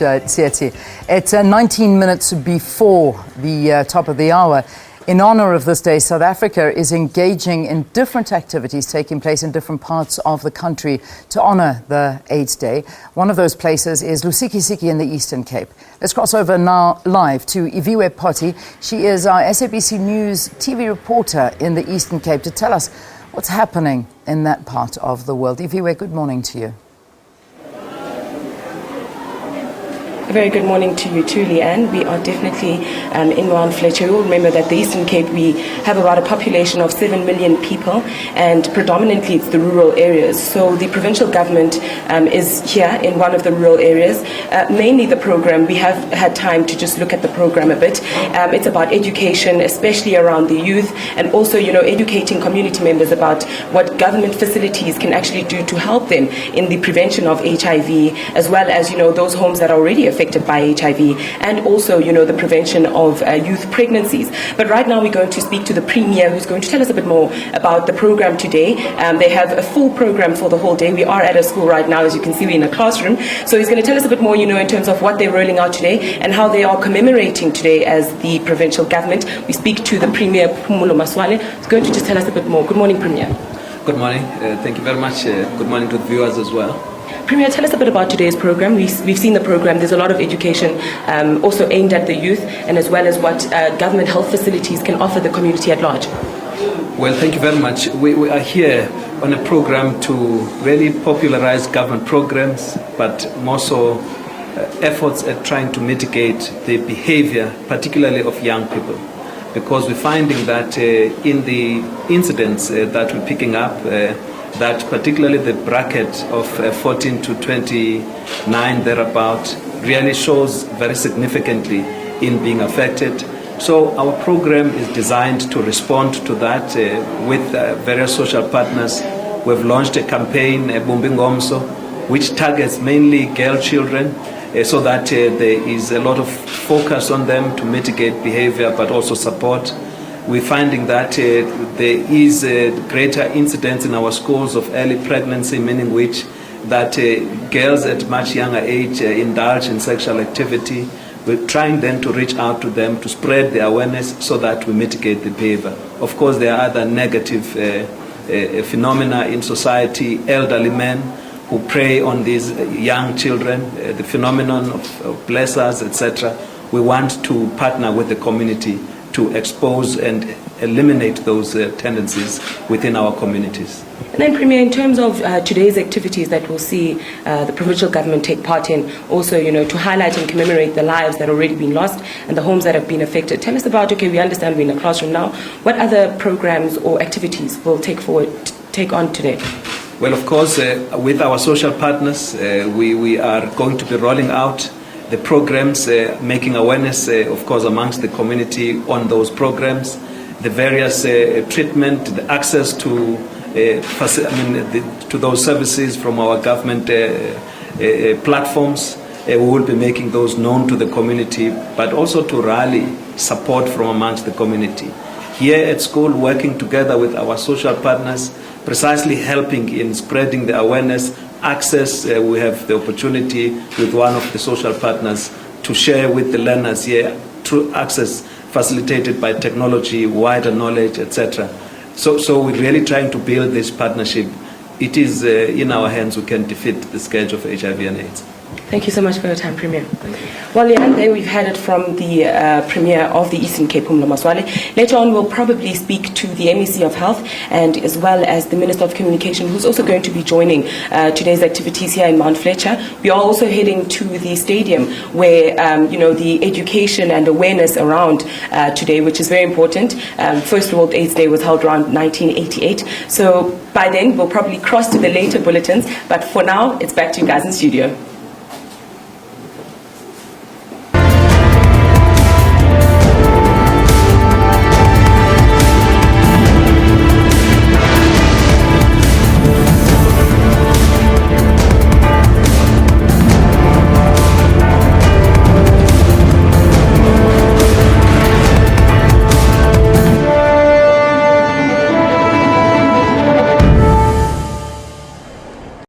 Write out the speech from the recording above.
Tsietsi. It's 19 minutes before the top of the hour. In honor of this day, South Africa is engaging in different activities taking place in different parts of the country to honor the AIDS Day. One of those places is Lusikisiki in the Eastern Cape. Let's cross over now live to Iviwe Poti. She is our SABC News TV reporter in the Eastern Cape to tell us what's happening in that part of the world. Iviwe, good morning to you. A very good morning to you too, Leanne. We are definitely in Mount Fletcher. You will remember that the Eastern Cape, we have about a population of 7 million people, and predominantly it's the rural areas. So the provincial government is here in one of the rural areas. Mainly the program, we have had time to just look at the program a bit. It's about education, especially around the youth, and also, educating community members about what government facilities can actually do to help them in the prevention of HIV, as well as, those homes that are already affected by HIV, and also, the prevention of youth pregnancies. But right now we're going to speak to the Premier, who's going to tell us a bit more about the program today. They have a full program for the whole day. We are at a school right now, as you can see, we're in a classroom. So he's going to tell us a bit more, in terms of what they're rolling out today and how they are commemorating today as the provincial government. We speak to the Premier, Phumulo Maswale. He's going to just tell us a bit more. Good morning, Premier. Good morning. Thank you very much. Good morning to the viewers as well. Premier, tell us a bit about today's program. We've seen the program. There's a lot of education also aimed at the youth, and as well as what government health facilities can offer the community at large. Well, thank you very much. We are here on a program to really popularize government programs, but more so efforts at trying to mitigate the behavior, particularly of young people. Because we're finding that in the incidents that we're picking up, that particularly the bracket of 14 to 29 thereabout really shows very significantly in being affected. So our program is designed to respond to that with various social partners. We've launched a campaign, Bumbingomso, which targets mainly girl children, so that there is a lot of focus on them to mitigate behavior but also support. We're finding that there is a greater incidence in our schools of early pregnancy, meaning which that girls at much younger age indulge in sexual activity. We're trying then to reach out to them to spread the awareness so that we mitigate the behavior. Of course, there are other negative phenomena in society, elderly men who prey on these young children, the phenomenon of blessers, etc. We want to partner with the community to expose and eliminate those tendencies within our communities. And then, Premier, in terms of today's activities that we'll see the provincial government take part in, also, to highlight and commemorate the lives that have already been lost and the homes that have been affected. Tell us about, we understand we're in a classroom now, what other programs or activities will take on today? Well, of course, with our social partners, we are going to be rolling out the programs, making awareness, of course, amongst the community on those programs, the various treatment, the access to to those services from our government platforms. We will be making those known to the community, but also to rally support from amongst the community. Here at school, working together with our social partners, precisely helping in spreading the awareness, access. We have the opportunity with one of the social partners to share with the learners here through access facilitated by technology, wider knowledge, etc. So we're really trying to build this partnership. It is in our hands. We can defeat the scourge of HIV and AIDS. Thank you so much for your time, Premier. Well, Leanne, there we've had it from the Premier of the Eastern Cape, Phumulo Maswale. Later on, we'll probably speak to the MEC of Health and as well as the Minister of Communication, who's also going to be joining today's activities here in Mount Fletcher. We are also heading to the stadium where, the education and awareness around today, which is very important. First World AIDS Day was held around 1988. So by then, we'll probably cross to the later bulletins. But for now, it's back to you guys in studio.